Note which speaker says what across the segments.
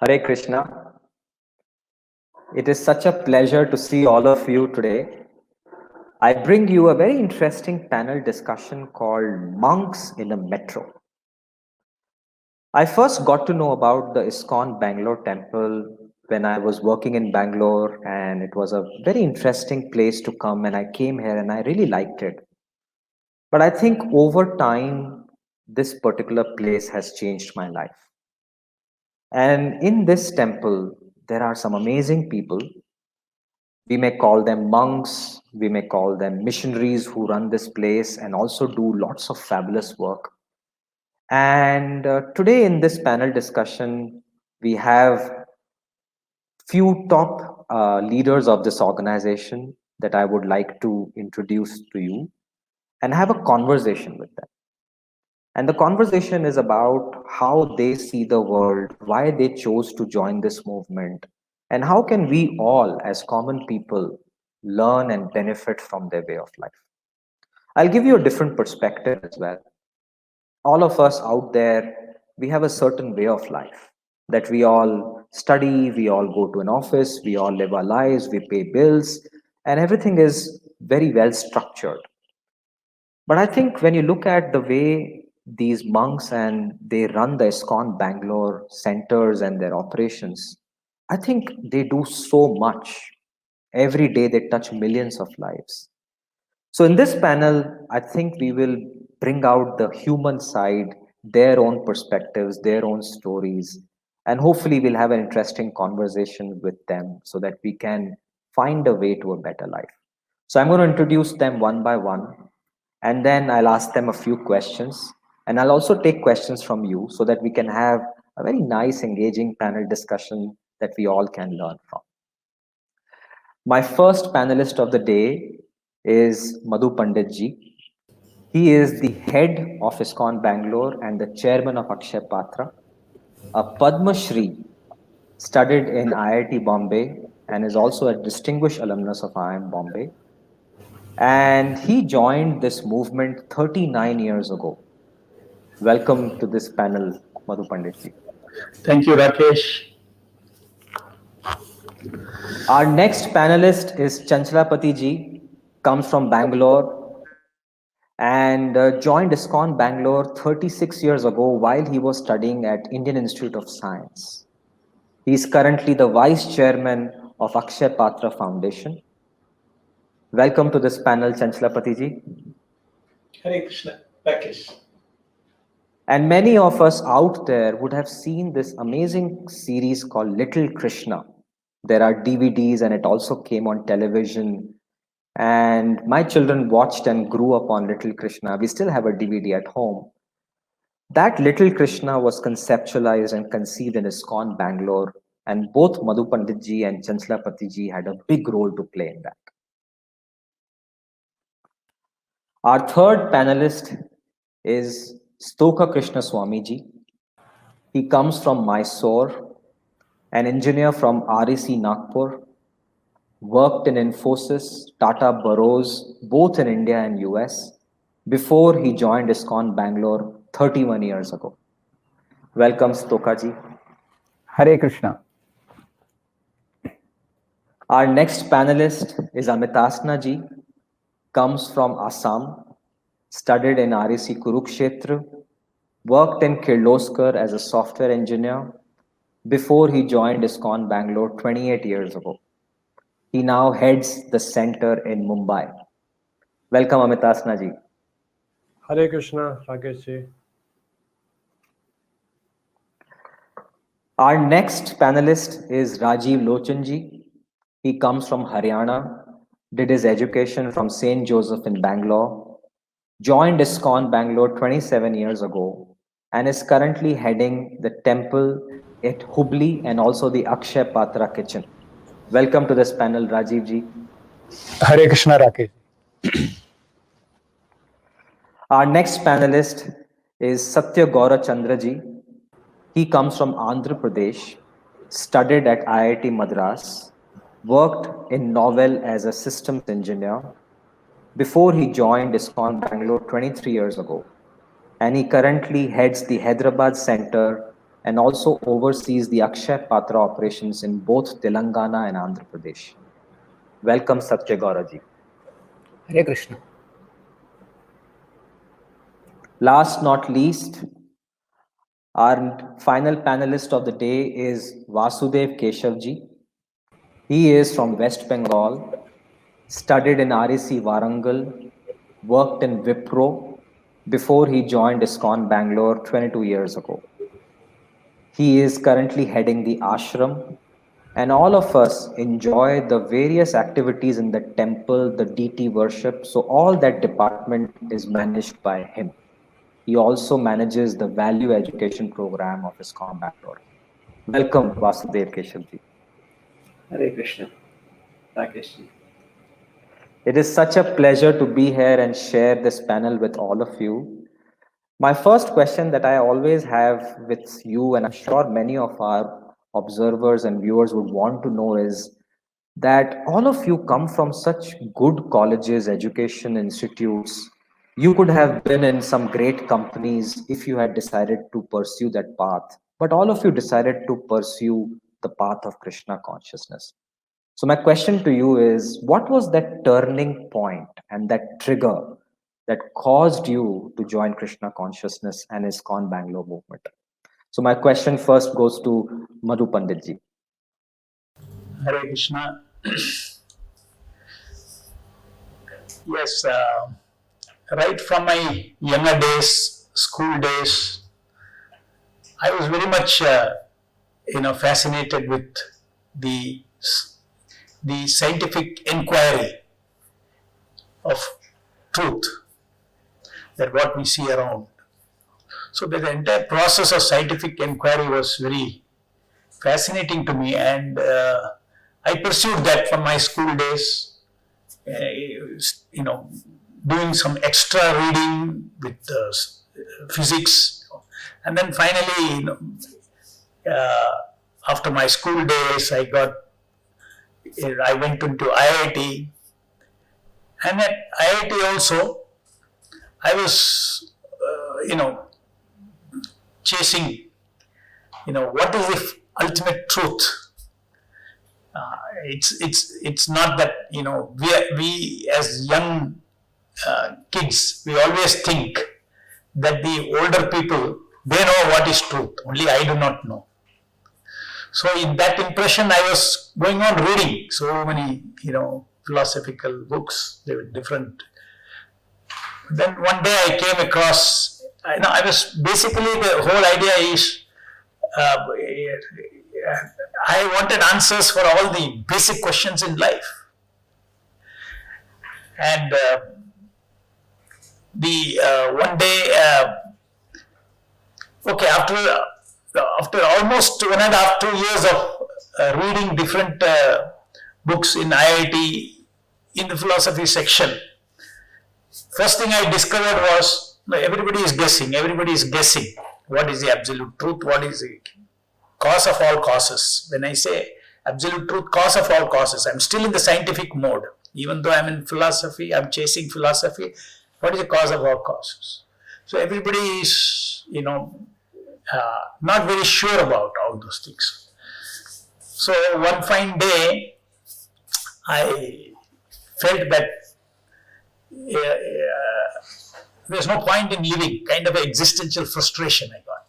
Speaker 1: Hare Krishna. It is such a pleasure to see all of you today. I bring you a very interesting panel discussion called Monks in a Metro. I first got to know about the ISKCON Bangalore temple when I was working in Bangalore, and it was a very interesting place to come. And I came here and I really liked it. But I think over time, this particular place has changed my life. And in this temple, there are some amazing people. We may call them monks, we may call them missionaries who run this place and also do lots of fabulous work. And today in this panel discussion, we have few top leaders of this organization that I would like to introduce to you and have a conversation with them. And the conversation is about how they see the world, why they chose to join this movement, and how can we all, as common people, learn and benefit from their way of life. I'll give you a different perspective as well. All of us out there, we have a certain way of life that we all study, we all go to an office, we all live our lives, we pay bills, and everything is very well structured. But I think when you look at the way these monks and they run the ISKCON Bangalore centers and their operations, I think they do so much. Every day they touch millions of lives. So in this panel, I think we will bring out the human side, their own perspectives, their own stories, and hopefully we'll have an interesting conversation with them so that we can find a way to a better life. So I'm going to introduce them one by one, and then I'll ask them a few questions, and I'll also take questions from you so that we can have a very nice, engaging panel discussion that we all can learn from. My first panelist of the day is Madhu Pandit ji. He is the head of ISKCON Bangalore and the chairman of Akshay Patra, a Padma Shri, studied in IIT Bombay and is also a distinguished alumnus of IIM Bombay. And he joined this movement 39 years ago. Welcome to this panel, Madhu Pandit ji.
Speaker 2: Thank you, Rakesh.
Speaker 1: Our next panelist is Chanchalapati ji, comes from Bangalore and joined ISKCON Bangalore 36 years ago while he was studying at Indian Institute of Science. He is currently the vice chairman of Akshay Patra Foundation. Welcome to this panel, Chanchalapati ji.
Speaker 2: Hare Krishna, Rakesh.
Speaker 1: And many of us out there would have seen this amazing series called Little Krishna. There are DVDs and it also came on television. And my children watched and grew up on Little Krishna. We still have a DVD at home. That Little Krishna was conceptualized and conceived in ISKCON Bangalore. And both Madhu Pandit ji and Chanchalapati ji had a big role to play in that. Our third panelist is STOKA Krishna Swami ji. He comes from Mysore, an engineer from REC Nagpur, worked in Infosys, Tata Burroughs, both in India and US, before he joined ISKCON Bangalore 31 years ago. Welcome, STOKA ji.
Speaker 3: Hare Krishna.
Speaker 1: Our next panelist is Amitasana ji, comes from Assam, studied in REC Kurukshetra, worked in Kirloskar as a software engineer before he joined ISKCON Bangalore 28 years ago. He now heads the center in Mumbai. Welcome, Amitasana ji.
Speaker 4: Hare Krishna, Rakesh ji.
Speaker 1: Our next panelist is Rajiv LOCHAN ji. He comes from Haryana, did his education from St. Joseph in Bangalore, joined ISKCON Bangalore 27 years ago, and is currently heading the temple at Hubli and also the Akshay Patra kitchen. Welcome to this panel, Rajiv ji.
Speaker 2: Hare Krishna, Rakesh.
Speaker 1: Our next panelist is Satya Gaura Chandra ji. He comes from Andhra Pradesh, studied at IIT Madras, worked in Novel as a systems engineer before he joined ISKCON Bangalore 23 years ago. And he currently heads the Hyderabad Center and also oversees the Akshay Patra operations in both Telangana and Andhra Pradesh. Welcome, Satya Gauraji.
Speaker 3: Hare Krishna.
Speaker 1: Last not least, our final panelist of the day is Vasudev Keshavji. He is from West Bengal, studied in REC Warangal, worked in Wipro before he joined ISKCON Bangalore 22 years ago. He is currently heading the ashram, and all of us enjoy the various activities in the temple, the deity worship. So all that department is managed by him. He also manages the value education program of ISKCON Bangalore. Welcome, Vasudev Keshavji.
Speaker 2: Hare Krishna. Rakesh.
Speaker 1: It is such a pleasure to be here and share this panel with all of you. My first question that I always have with you, and I'm sure many of our observers and viewers would want to know, is that all of you come from such good colleges, education institutes. You could have been in some great companies if you had decided to pursue that path. But all of you decided to pursue the path of Krishna consciousness. So my question to you is, what was that turning point and that trigger that caused you to join Krishna consciousness and ISKCON Bangalore movement? So my question first goes to Madhu Panditji.
Speaker 2: Hare Krishna. Yes, right from my younger days, school days, I was very much, fascinated with the scientific inquiry of truth, that what we see around. So the entire process of scientific inquiry was very fascinating to me, and I pursued that from my school days. Doing some extra reading with physics, and then finally, after my school days, I went into IIT, and at IIT also, I was, chasing, what is the ultimate truth? It's not that we as young kids, we always think that the older people, they know what is truth, only I do not know. So in that impression, I was going on reading so many philosophical books. They were different. Then one day I came across, I was basically, the whole idea is I wanted answers for all the basic questions in life. And one day, after almost 1.5 to 2 years of reading different books in IIT in the philosophy section, first thing I discovered was everybody is guessing. Everybody is guessing what is the absolute truth, what is the cause of all causes. When I say absolute truth, cause of all causes, I'm still in the scientific mode. Even though I'm in philosophy, I'm chasing philosophy. What is the cause of all causes? So everybody is, not very sure about all those things. So one fine day, I felt that there's no point in living, kind of an existential frustration I got.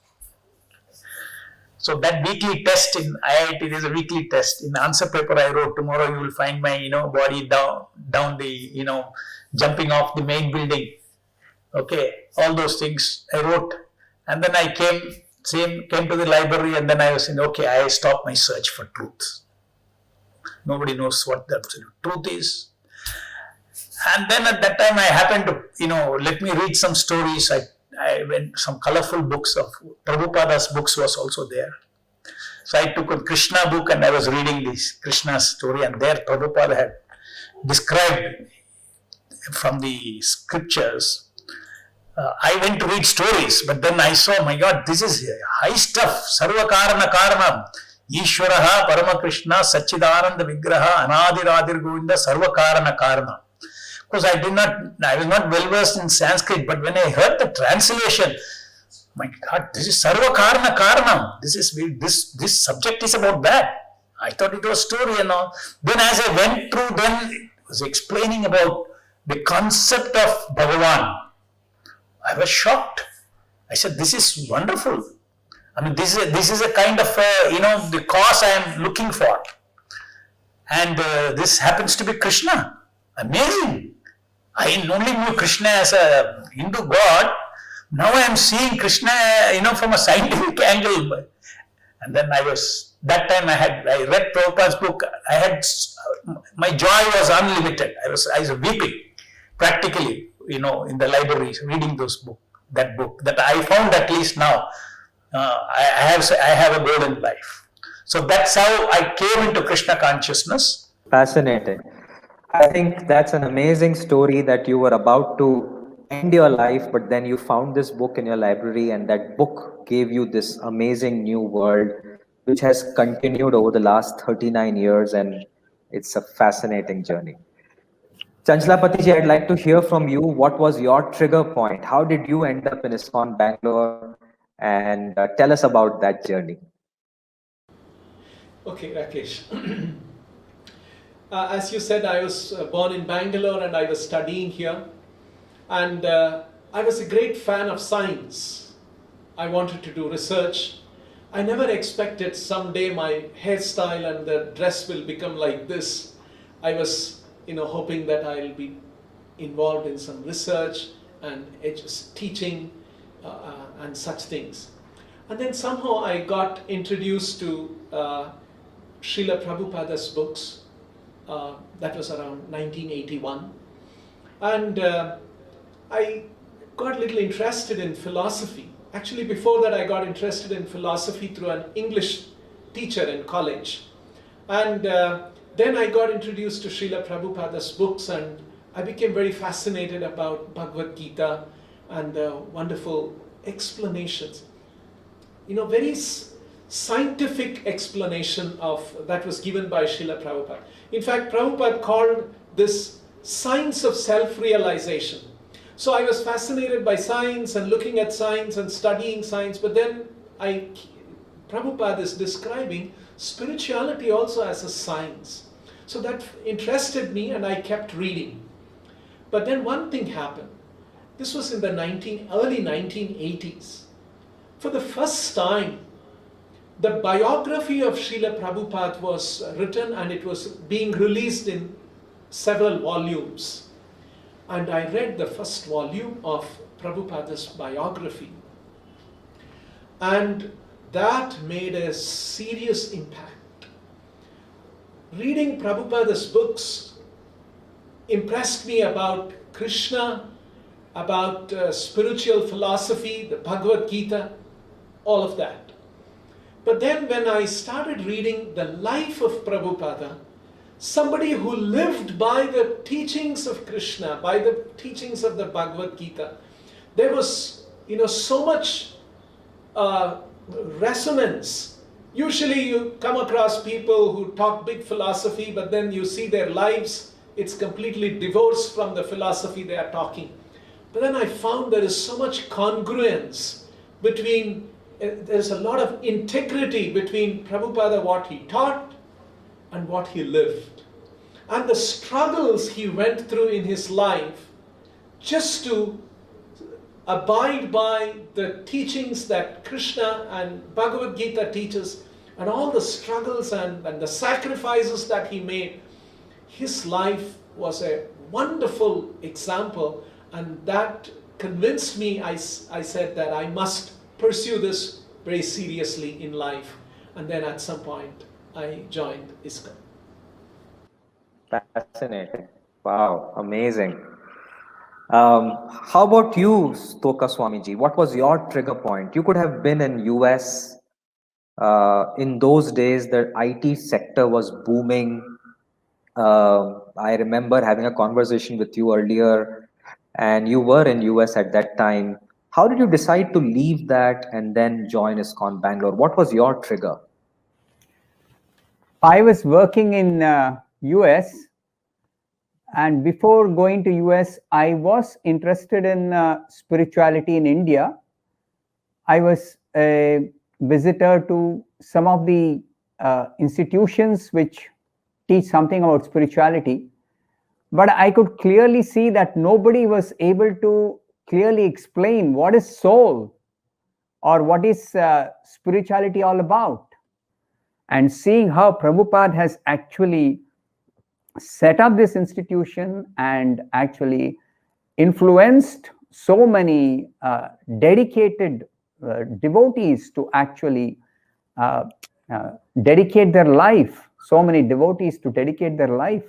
Speaker 2: So that weekly test in IIT, there's a weekly test. In the answer paper I wrote, tomorrow you will find my, body down the, jumping off the main building. Okay, all those things I wrote. And then I came to the library, and then I was saying, okay, I stopped my search for truth. Nobody knows what the absolute truth is. And then at that time I happened to, let me read some stories. I went, some colorful books of Prabhupada's books was also there. So I took a Krishna book and I was reading this Krishna story, and there Prabhupada had described from the scriptures. I went to read stories, but then I saw, my God, this is high stuff. Sarva karana karanam. Ishwaraha Parama Krishna Sachidananda Vigraha Anadiradir Govinda Sarva karana karanam. Because I was not well versed in Sanskrit, but when I heard the translation, My God, this is Sarva Karana Karanam. This subject is about that. I thought it was story and all. Then as I went through, then it was explaining about the concept of Bhagavan. I was shocked. I said, this is wonderful. I mean, this is a kind of, the cause I am looking for. And this happens to be Krishna. Amazing. I only knew Krishna as a Hindu god. Now I am seeing Krishna, from a scientific angle. And then that time I read Prabhupada's book. My joy was unlimited. I was weeping practically, in the library, reading that book that I found at least now. I have a golden life. So that's how I came into Krishna consciousness.
Speaker 1: Fascinating. I think that's an amazing story that you were about to end your life, but then you found this book in your library, and that book gave you this amazing new world, which has continued over the last 39 years, and it's a fascinating journey. Chanchalapati ji, I'd like to hear from you. What was your trigger point? How did you end up in ISKCON Bangalore? And tell us about that journey.
Speaker 5: Okay, Rakesh. As you said, I was born in Bangalore and I was studying here. And I was a great fan of science. I wanted to do research. I never expected someday my hairstyle and the dress will become like this. I was, hoping that I'll be involved in some research and teaching and such things. And then somehow I got introduced to Srila Prabhupada's books. That was around 1981. And I got a little interested in philosophy. Actually, before that, I got interested in philosophy through an English teacher in college. And then I got introduced to Srila Prabhupada's books, and I became very fascinated about Bhagavad Gita and the wonderful explanations. Very scientific explanation that was given by Srila Prabhupada. In fact, Prabhupada called this science of self-realization. So I was fascinated by science and looking at science and studying science, but then Prabhupada is describing spirituality also as a science. So that interested me and I kept reading. But then one thing happened. This was in the early 1980s. For the first time, the biography of Srila Prabhupada was written and it was being released in several volumes. And I read the first volume of Prabhupada's biography. And that made a serious impact. Reading Prabhupada's books impressed me about Krishna, about spiritual philosophy, the Bhagavad Gita, all of that. But then when I started reading the life of Prabhupada, somebody who lived by the teachings of Krishna, by the teachings of the Bhagavad Gita, there was, so much resonance. Usually you come across people who talk big philosophy, but then you see their lives, it's completely divorced from the philosophy they are talking. But then I found there is so much congruence between, there's a lot of integrity between Prabhupada, what he taught and what he lived. And the struggles he went through in his life just to abide by the teachings that Krishna and Bhagavad Gita teaches, and all the struggles and the sacrifices that he made. His life was a wonderful example, and that convinced me. I said that I must pursue this very seriously in life. And then at some point I joined ISKCON.
Speaker 1: Fascinating. Wow, amazing. How about you, STOKA Swamiji? What was your trigger point? You could have been in US. In those days, the IT sector was booming. I remember having a conversation with you earlier, and you were in US at that time. How did you decide to leave that and then join ISKCON Bangalore? What was your trigger?
Speaker 3: I was working in US, and before going to US, I was interested in spirituality in India. I was a visitor to some of the institutions which teach something about spirituality, but I could clearly see that nobody was able to clearly explain what is soul or what is spirituality all about. And seeing how Prabhupada has actually set up this institution and actually influenced so many dedicated devotees to actually dedicate their life, so many devotees to dedicate their life,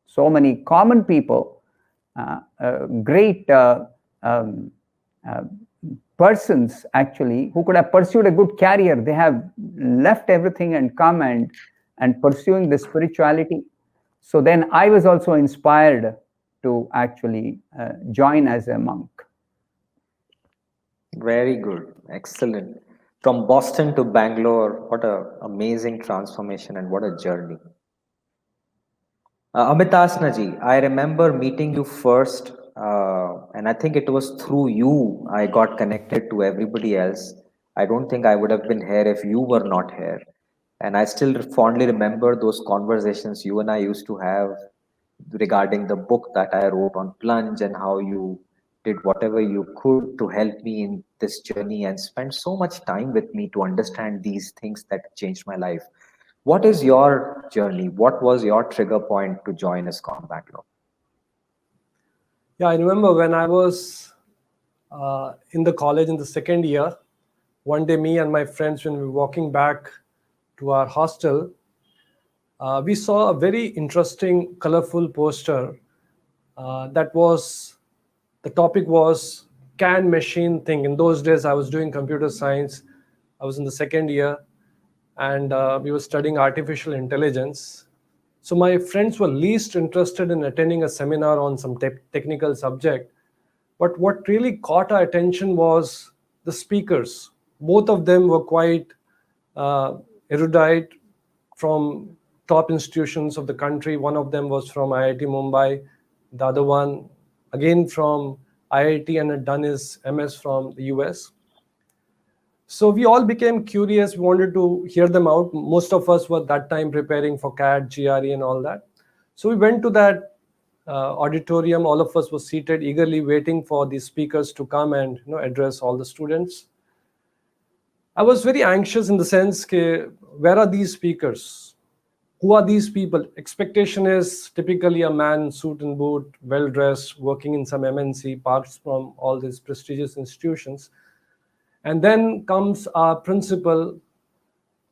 Speaker 3: so many common people, great persons actually who could have pursued a good career. They have left everything and come and pursuing the spirituality. So then I was also inspired to actually join as a monk.
Speaker 1: Very good. Excellent. From Boston to Bangalore, what an amazing transformation and what a journey. Amitasana ji, I remember meeting you first, and I think it was through you I got connected to everybody else. I don't think I would have been here if you were not here. And I still fondly remember those conversations you and I used to have regarding the book that I wrote on plunge and how you did whatever you could to help me in this journey and spend so much time with me to understand these things that changed my life. What is your journey? What was your trigger point to join ISKCON Bangalore?
Speaker 4: Yeah, I remember when I was in the college in the second year, one day me and my friends, when we were walking back to our hostel, we saw a very interesting, colorful poster the topic was can machine think. In those days, I was doing computer science. I was in the second year, and we were studying artificial intelligence. So my friends were least interested in attending a seminar on some technical subject. But what really caught our attention was the speakers. Both of them were quite erudite from top institutions of the country. One of them was from IIT Mumbai. The other one, again from IIT, and had done his MS from the US. So we all became curious. We wanted to hear them out. Most of us were that time preparing for CAT, GRE, and all that. So we went to that auditorium. All of us were seated, eagerly waiting for the speakers to come and address all the students. I was very anxious in the sense, where are these speakers? Who are these people? Expectation is typically a man, suit and boot, well-dressed, working in some MNC, parts from all these prestigious institutions. And then comes our principal.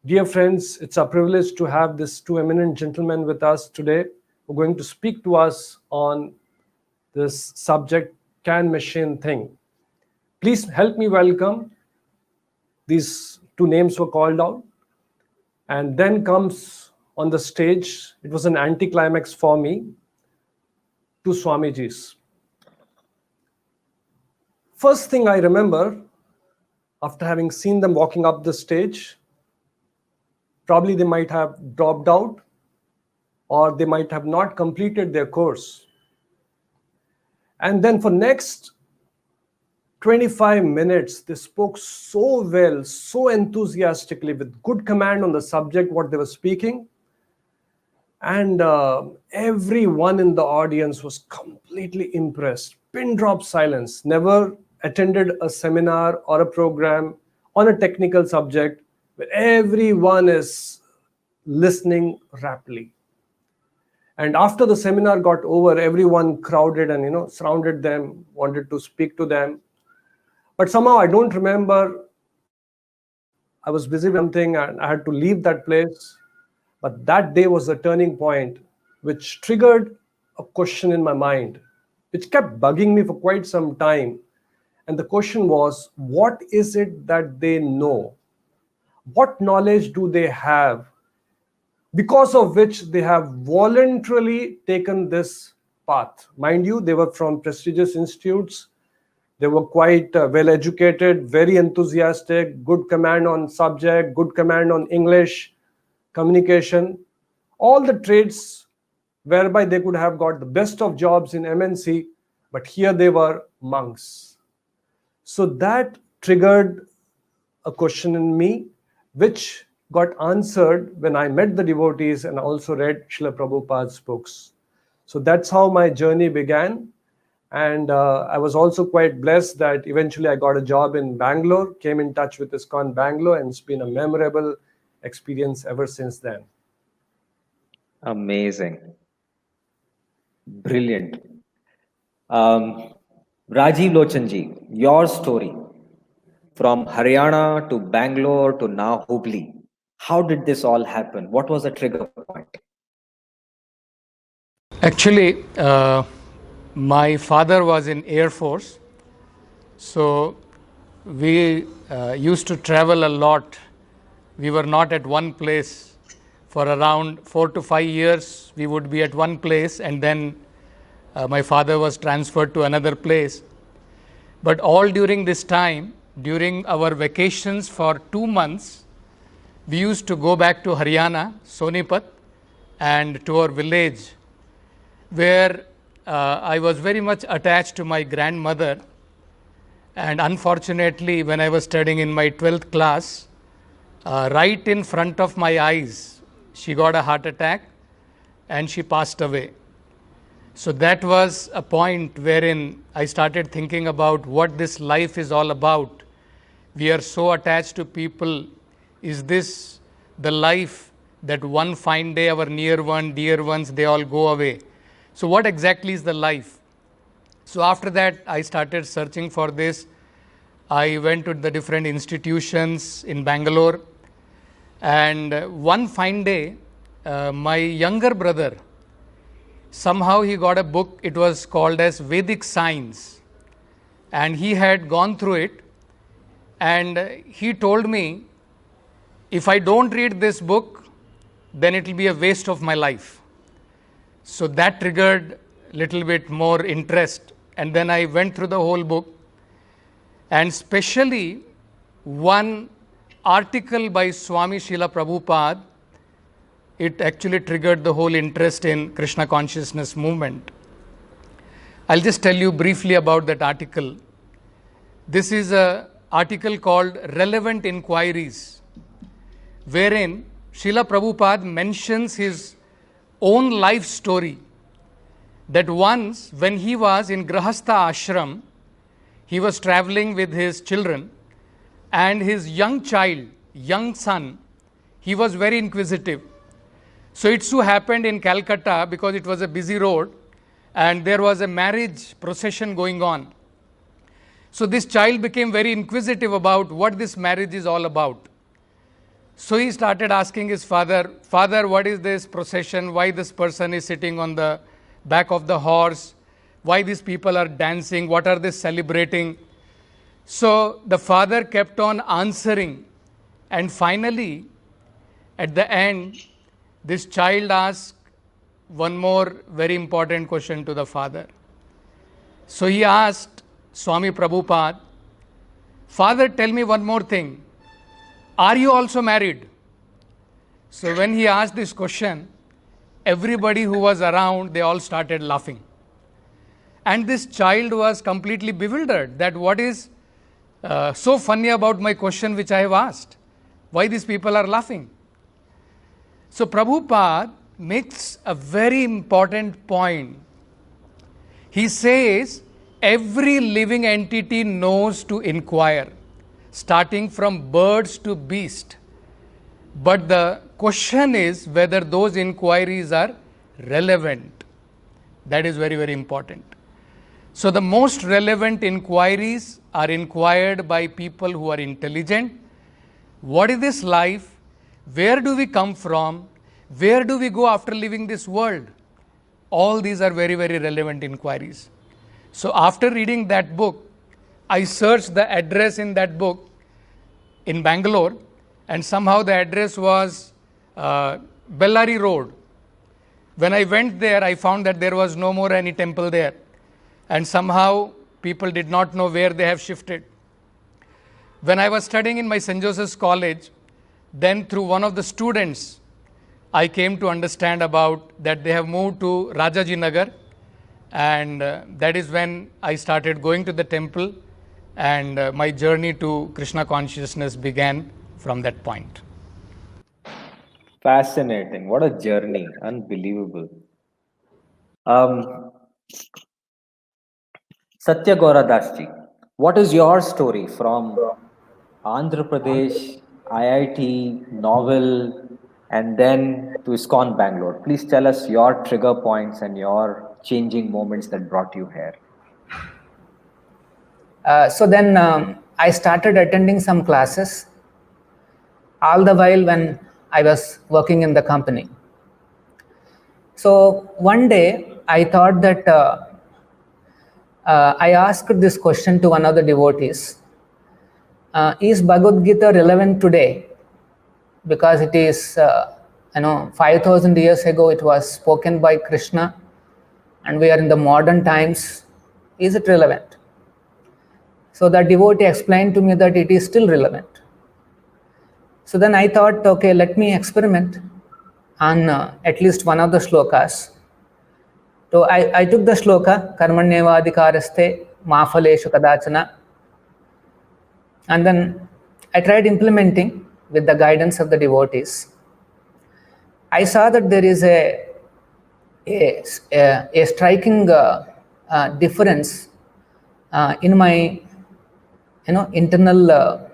Speaker 4: Dear friends, it's a privilege to have these two eminent gentlemen with us today who are going to speak to us on this subject, can machine think? Please help me welcome. These two names were called out. And then comes on the stage, it was an anticlimax for me, two Swamijis. First thing I remember, after having seen them walking up the stage, probably they might have dropped out or they might have not completed their course. And then for next 25 minutes, they spoke so well, so enthusiastically, with good command on the subject, what they were speaking. And everyone in the audience was completely impressed. Pin drop silence. Never attended a seminar or a program on a technical subject where everyone is listening rapidly. And after the seminar got over, everyone crowded and surrounded them, wanted to speak to them. But somehow I don't remember. I was busy with something and I had to leave that place. But that day was a turning point which triggered a question in my mind, which kept bugging me for quite some time. And the question was, what is it that they know? What knowledge do they have, because of which they have voluntarily taken this path? Mind you, they were from prestigious institutes. They were quite well educated, very enthusiastic, good command on subject, good command on English, communication, all the traits whereby they could have got the best of jobs in MNC, but here they were monks. So that triggered a question in me, which got answered when I met the devotees and also read Srila Prabhupada's books. So that's how my journey began. And I was also quite blessed that eventually I got a job in Bangalore, came in touch with ISKCON Bangalore, and it's been a memorable experience ever since then.
Speaker 1: Amazing. Brilliant. Rajiv Lochanji, your story from Haryana to Bangalore to now Hubli. How did this all happen? What was the trigger point?
Speaker 6: Actually, my father was in Air Force, so we used to travel a lot. We were not at one place for around 4 to 5 years. We would be at one place, and then my father was transferred to another place. But all during this time, during our vacations for 2 months, we used to go back to Haryana, Sonipat, and to our village, where I was very much attached to my grandmother. And unfortunately, when I was studying in my 12th class, right in front of my eyes, she got a heart attack and she passed away. So that was a point wherein I started thinking about what this life is all about. We are so attached to people. Is this the life that one fine day our near one, dear ones, they all go away? So what exactly is the life? So after that, I started searching for this. I went to the different institutions in Bangalore. And one fine day, my younger brother, somehow he got a book. It was called as Vedic Science. And he had gone through it. And he told me, if I don't read this book, then it will be a waste of my life. So that triggered a little bit more interest. And then I went through the whole book. And especially one article by SWAMI Srila Prabhupada, it actually triggered the whole interest in Krishna consciousness movement. I'll just tell you briefly about that article. This is an article called Relevant Inquiries, wherein Srila Prabhupada mentions his own life story, that once when he was in Grahastha ashram, he was traveling with his children, and his young child, young son, he was very inquisitive. So it so happened in Calcutta, because it was a busy road, and there was a marriage procession going on. So this child became very inquisitive about what this marriage is all about. So he started asking his father, "Father, what is this procession? Why this person is sitting on the back of the horse? Why these people are dancing? What are they celebrating?" So the father kept on answering. And finally, at the end, this child asked one more very important question to the father. So he asked Swami Prabhupada, "Father, tell me one more thing. Are you also married?" So when he asked this question, everybody who was around, they all started laughing. And this child was completely bewildered that what is so funny about my question which I have asked? Why these people are laughing? So Prabhupada makes a very important point. He says every living entity knows to inquire, starting from birds to beast. But the question is whether those inquiries are relevant. That is very, very important. So the most relevant inquiries are inquired by people who are intelligent. What is this life? Where do we come from? Where do we go after leaving this world? All these are very, very relevant inquiries. So after reading that book, I searched the address in that book in Bangalore, and somehow the address was Bellary Road. When I went there, I found that there was no more any temple there. And somehow people did not know where they have shifted. When I was studying in my St. Joseph's College, then through one of the students, I came to understand about that they have moved to Rajaji Nagar. And that is when I started going to the temple. and my journey to Krishna consciousness began from that point.
Speaker 1: Fascinating. What a journey. Unbelievable. Um, Satya Gaura Dasji, what is your story from Andhra Pradesh, IIT, novel, and then to ISKCON Bangalore? Please tell us your trigger points and your changing moments that brought you here.
Speaker 7: So then I started attending some classes, all the while when I was working in the company. So one day I thought that I asked this question to one of the devotees. Is Bhagavad Gita relevant today? Because it is, 5,000 years ago it was spoken by Krishna, and we are in the modern times. Is it relevant? So the devotee explained to me that it is still relevant. So then I thought, okay, let me experiment on at least one of the shlokas. So I took the shloka, karmanyeva adhikaraste ma phaleshu kadachana, and then I tried implementing with the guidance of the devotees. I saw that there is a striking difference in my internal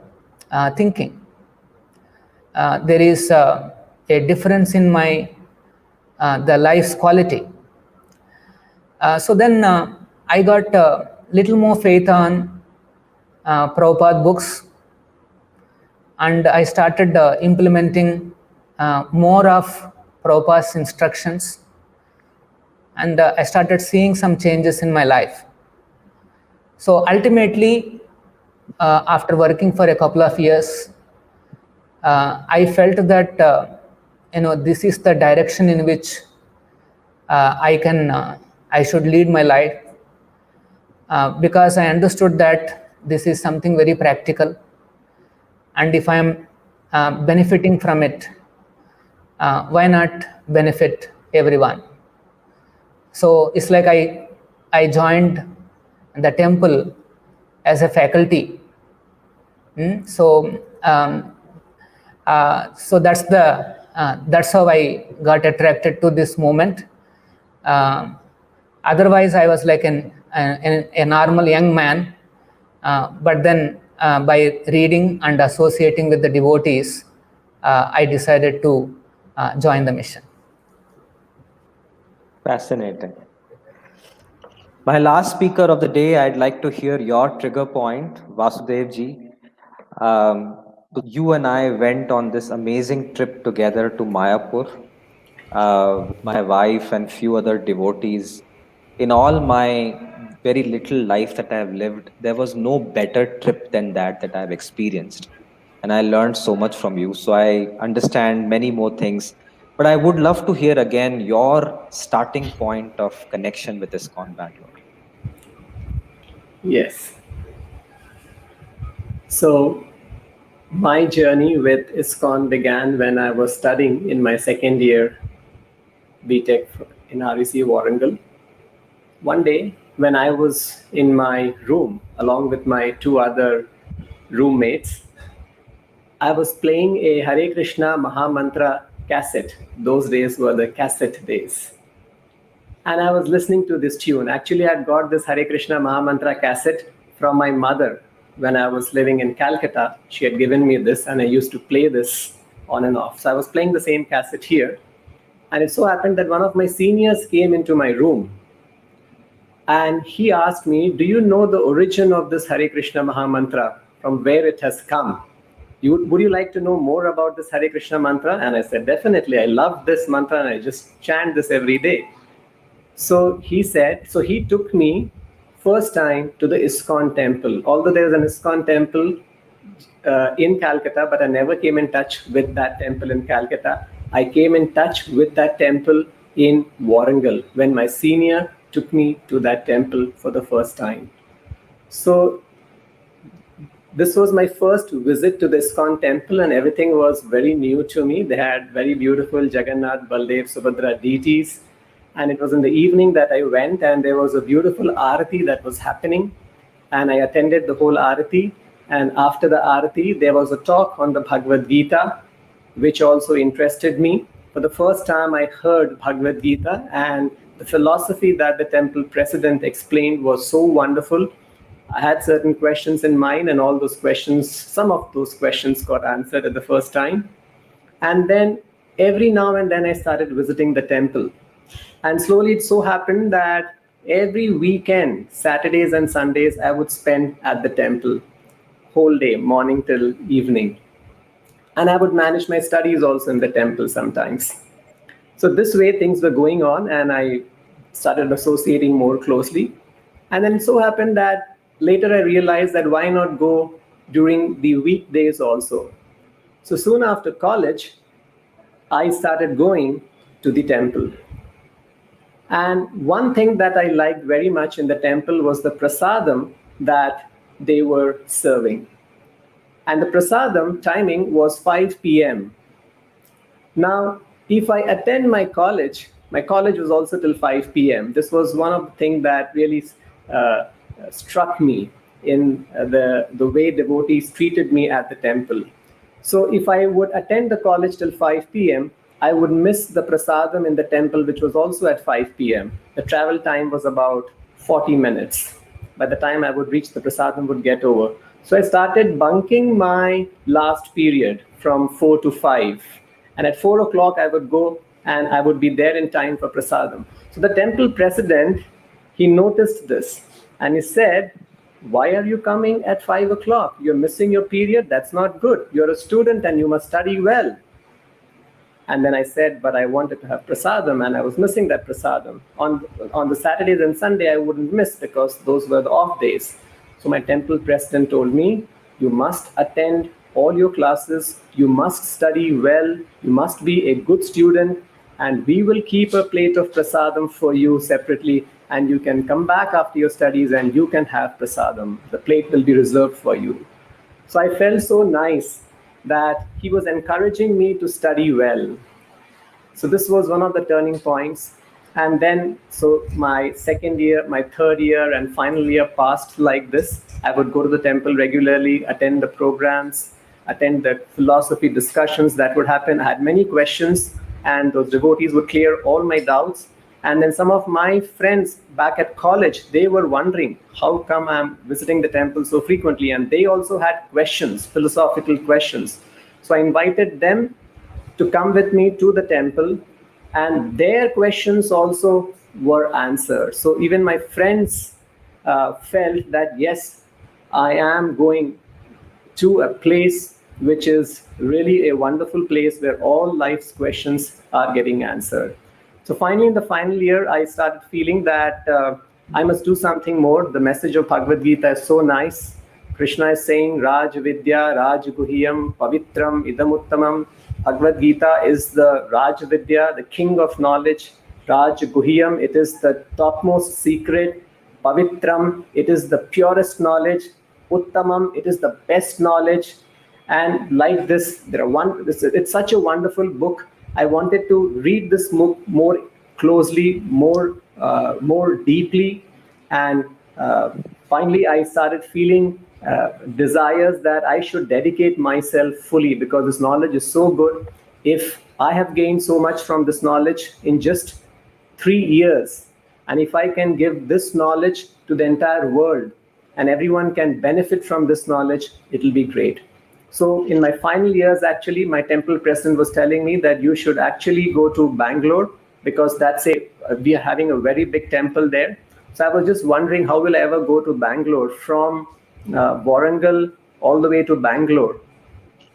Speaker 7: thinking. There is a difference in my the life's quality. So then I got a little more faith on Prabhupada books, and I started implementing more of Prabhupada's instructions, and I started seeing some changes in my life. So ultimately, after working for a couple of years, I felt that this is the direction in which I should lead my life, because I understood that this is something very practical, and if I am benefiting from it, why not benefit everyone? So it's like I joined the temple as a faculty. So that's how I got attracted to this movement. Otherwise, I was like a normal young man, but then by reading and associating with the devotees, I decided to join the mission.
Speaker 1: Fascinating. My last speaker of the day, I'd like to hear your trigger point, Vasudev ji. You and I went on this amazing trip together to Mayapur with my wife and few other devotees. In all my very little life that I've lived, there was no better trip than that I've experienced. And I learned so much from you. So I understand many more things. But I would love to hear again your starting point of connection with ISKCON Bangalore.
Speaker 8: Yes. So my journey with ISKCON began when I was studying in my second year BTech in REC Warangal. One day when I was in my room along with my two other roommates, I was playing a Hare Krishna Mahamantra cassette. Those days were the cassette days. And I was listening to this tune. Actually, I got this Hare Krishna Mahamantra cassette from my mother when I was living in Calcutta. She had given me this, and I used to play this on and off. So I was playing the same cassette here. And it so happened that one of my seniors came into my room, and he asked me, do you know the origin of this Hare Krishna Mahamantra, from where it has come? Would you like to know more about this Hare Krishna mantra? And I said, definitely. I love this mantra, and I just chant this every day. So he said, so he took me first time to the ISKCON temple. Although there is an ISKCON temple in Calcutta, but I never came in touch with that temple in Calcutta. I came in touch with that temple in Warangal when my senior took me to that temple for the first time. So this was my first visit to the ISKCON temple, and everything was very new to me. They had very beautiful Jagannath, Baldev, Subhadra deities. And it was in the evening that I went, and there was a beautiful arati that was happening. and I attended the whole Arati. And after the Arati, there was a talk on the Bhagavad Gita, which also interested me. For the first time, I heard Bhagavad Gita, and the philosophy that the temple president explained was so wonderful. I had certain questions in mind, and all those questions, some of those questions got answered at the first time. And then every now and then I started visiting the temple. And slowly it so happened that every weekend, Saturdays and Sundays, I would spend at the temple, whole day, morning till evening. And I would manage my studies also in the temple sometimes. So this way things were going on, and I started associating more closely. And then it so happened that later I realized that why not go during the weekdays also. So soon after college, I started going to the temple. And one thing that I liked very much in the temple was the prasadam that they were serving. And the prasadam timing was 5 p.m. Now, if I attend my college was also till 5 p.m. This was one of the things that really struck me in the way devotees treated me at the temple. So if I would attend the college till 5 p.m., I would miss the prasadam in the temple, which was also at 5 p.m. The travel time was about 40 minutes. By the time I would reach, the prasadam would get over. So I started bunking my last period from 4 to 5. And at 4 o'clock, I would go and I would be there in time for prasadam. So the temple president, he noticed this and he said, "Why are you coming at 5 o'clock? You're missing your period. That's not good. You're a student and you must study well." And then I said, but I wanted to have prasadam and I was missing that prasadam. On the Saturdays and Sunday, I wouldn't miss because those were the off days. So my temple president told me, you must attend all your classes, you must study well, you must be a good student, and we will keep a plate of prasadam for you separately, and you can come back after your studies and you can have prasadam. The plate will be reserved for you. So I felt so nice that he was encouraging me to study well. So this was one of the turning points. And then, so my second year, my third year, and final year passed like this. I would go to the temple regularly, attend the programs, attend the philosophy discussions that would happen. I had many questions, and those devotees would clear all my doubts. And then some of my friends back at college, they were wondering, how come I'm visiting the temple so frequently? And they also had questions, philosophical questions. So I invited them to come with me to the temple, and their questions also were answered. So even my friends felt that, yes, I am going to a place which is really a wonderful place where all life's questions are getting answered. So finally, in the final year, I started feeling that I must do something more. The message of Bhagavad Gita is so nice. Krishna is saying, Rajvidya, Rajguhyam, Pavitram, Idamuttamam. Bhagavad Gita is the Rajvidya, the king of knowledge. Rajguhyam, it is the topmost secret. Pavitram, it is the purest knowledge. Uttamam, it is the best knowledge. And like this, it's such a wonderful book. I wanted to read this book more closely, more deeply, and finally I started feeling desires that I should dedicate myself fully, because this knowledge is so good. If I have gained so much from this knowledge in just 3 years, and if I can give this knowledge to the entire world and everyone can benefit from this knowledge, it will be great. So in my final years, actually, my temple president was telling me that you should actually go to Bangalore, because we are having a very big temple there. So I was just wondering, how will I ever go to Bangalore from Warangal all the way to Bangalore?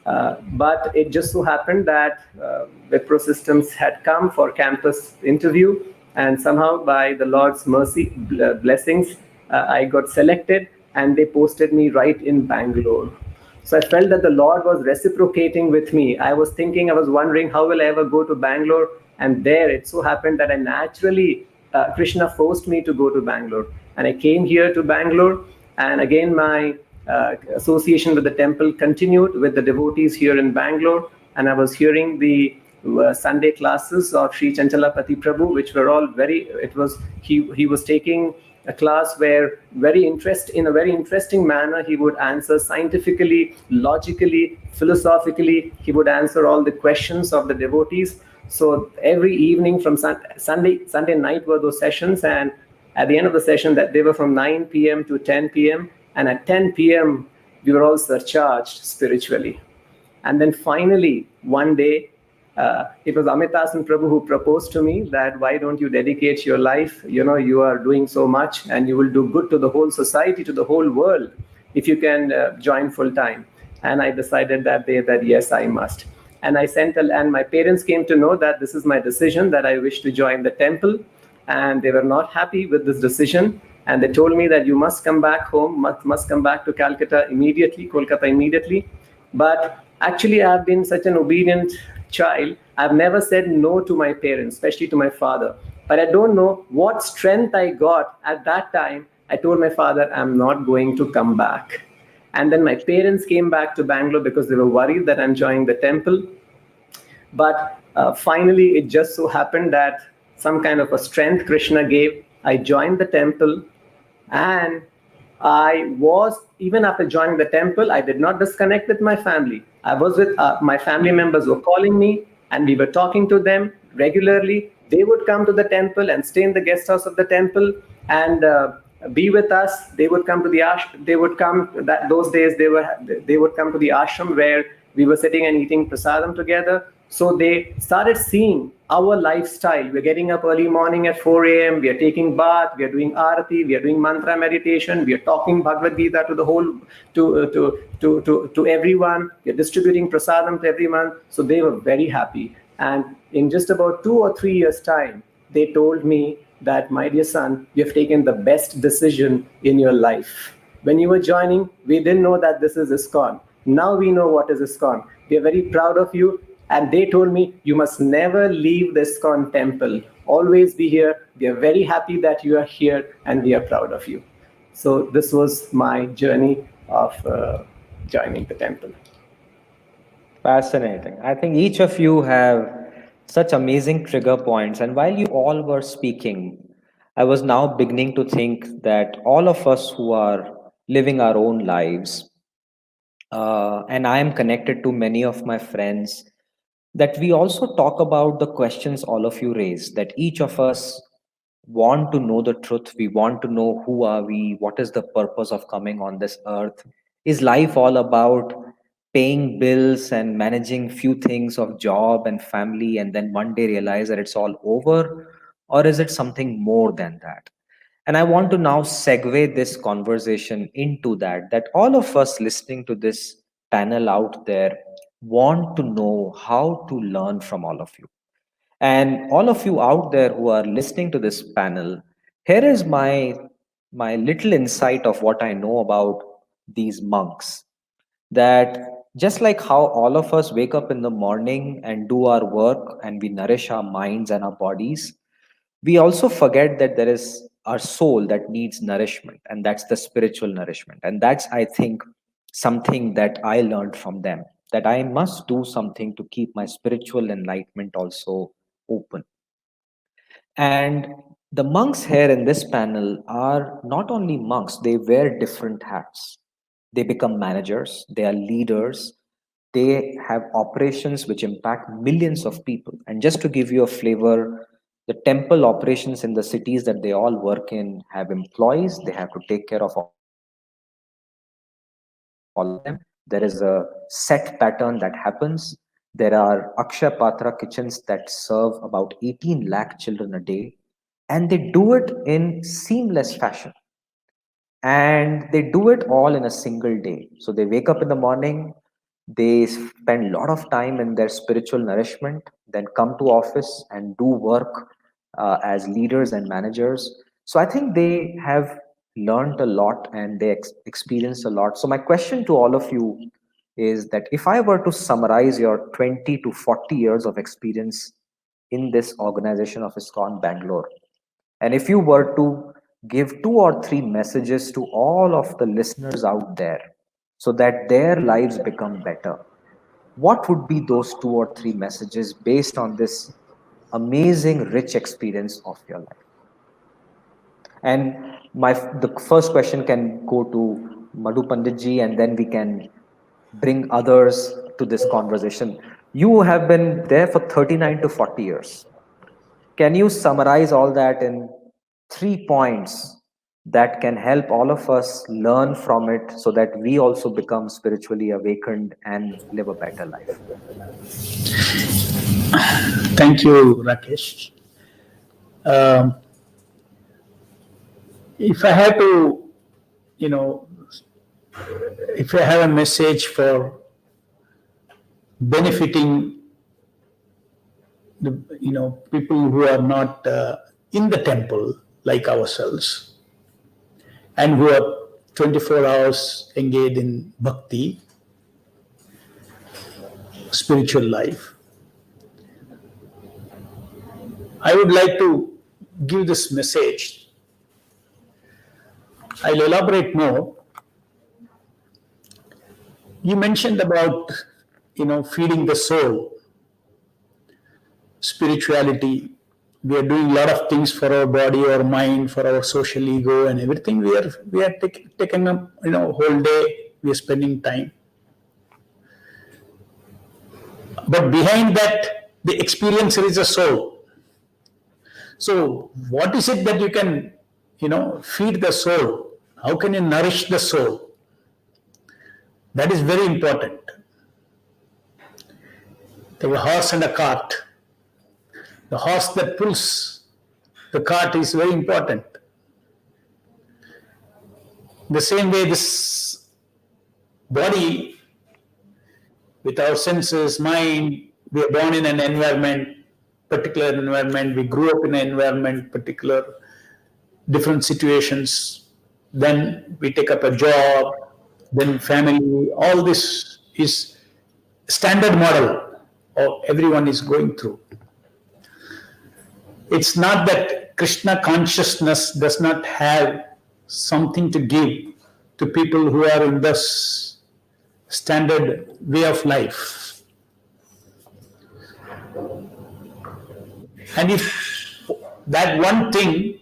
Speaker 8: But it just so happened that Wipro Systems had come for campus interview, and somehow by the Lord's mercy, blessings, I got selected, and they posted me right in Bangalore. So I felt that the Lord was reciprocating with me. I was wondering, how will I ever go to Bangalore? And there it so happened that I naturally, Krishna forced me to go to Bangalore. And I came here to Bangalore. And again, my association with the temple continued with the devotees here in Bangalore. And I was hearing the Sunday classes of Sri Chanchalapati Prabhu, which were all he was taking a class where in a very interesting manner, he would answer scientifically, logically, philosophically. He would answer all the questions of the devotees. So every evening from Sunday night were those sessions, and at the end of the session, that they were from 9 p.m. to 10 p.m. And at 10 p.m., we were all surcharged spiritually. And then finally, one day, it was Amitasana Prabhu who proposed to me that why don't you dedicate your life? You are doing so much and you will do good to the whole society, to the whole world, if you can join full time. And I decided that day that yes, I must. And and my parents came to know that this is my decision, that I wish to join the temple. And they were not happy with this decision. And they told me that you must come back home, must come back to Kolkata immediately. But actually, I've been such an obedient child. I've never said no to my parents, especially to my father. But I don't know what strength I got at that time. I told my father, I'm not going to come back. And then my parents came back to Bangalore because they were worried that I'm joining the temple. But finally, it just so happened that some kind of a strength Krishna gave. I joined the temple, and even after joining the temple, I did not disconnect with my family. I was with my family members were calling me, and we were talking to them regularly. They would come to the temple and stay in the guest house of the temple and be with us. They would come to the ashram. Those days they would come to the ashram where we were sitting and eating prasadam together. So they started seeing our lifestyle. We're getting up early morning at 4 a.m. We are taking bath. We are doing arati. We are doing mantra meditation. We are talking Bhagavad Gita to the whole, to everyone. We are distributing prasadam to everyone. So they were very happy. And in just about 2 or 3 years' time, they told me that, my dear son, you have taken the best decision in your life. When you were joining, we didn't know that this is ISKCON. Now we know what is ISKCON. We are very proud of you. And they told me, you must never leave the ISKCON temple. Always be here. We are very happy that you are here, and we are proud of you. So this was my journey of joining the temple.
Speaker 1: Fascinating. I think each of you have such amazing trigger points. And while you all were speaking, I was now beginning to think that all of us who are living our own lives, and I am connected to many of my friends, that we also talk about the questions all of you raise, that each of us want to know the truth. We want to know, who are we? What is the purpose of coming on this earth? Is life all about paying bills and managing few things of job and family, and then one day realize that it's all over? Or is it something more than that? And I want to now segue this conversation into that all of us listening to this panel out there want to know how to learn from all of you. And all of you out there who are listening to this panel, here is my little insight of what I know about these monks. That just like how all of us wake up in the morning and do our work and we nourish our minds and our bodies, we also forget that there is our soul that needs nourishment, and that's the spiritual nourishment. And that's, I think, something that I learned from them, that I must do something to keep my spiritual enlightenment also open. And the monks here in this panel are not only monks, they wear different hats. They become managers, they are leaders, they have operations which impact millions of people. And just to give you a flavor, the temple operations in the cities that they all work in have employees, they have to take care of all of them. There is a set pattern that happens. There are Akshay Patra kitchens that serve about 18 lakh children a day, and they do it in seamless fashion. And they do it all in a single day. So they wake up in the morning, they spend a lot of time in their spiritual nourishment, then come to office and do work as leaders and managers. So I think they have learned a lot and they experienced a lot. So my question to all of you is that if I were to summarize your 20 to 40 years of experience in this organization of ISKCON Bangalore, and if you were to give 2 or 3 messages to all of the listeners out there so that their lives become better, what would be those 2 or 3 messages based on this amazing, rich experience of your life? And the first question can go to Madhu Panditji, and then we can bring others to this conversation. You have been there for 39 to 40 years. Can you summarize all that in 3 points that can help all of us learn from it so that we also become spiritually awakened and live a better life?
Speaker 2: Thank you, Rakesh. If I had to, if I have a message for benefiting the people who are not in the temple like ourselves, and who are 24 hours engaged in bhakti, spiritual life, I would like to give this message. I'll elaborate more. You mentioned about, feeding the soul, spirituality. We are doing a lot of things for our body, our mind, for our social ego, and everything. We are taking up, whole day. We are spending time. But behind that, the experiencer is a soul. So, what is it that you can, feed the soul? How can you nourish the soul? That is very important. Take a horse and a cart. The horse that pulls the cart is very important. The same way, this body, with our senses, mind, we are born in an environment, particular environment, we grew up in an environment, particular different situations, then we take up a job, then family, all this is standard model of everyone is going through. It's not that Krishna consciousness does not have something to give to people who are in this standard way of life. And if that one thing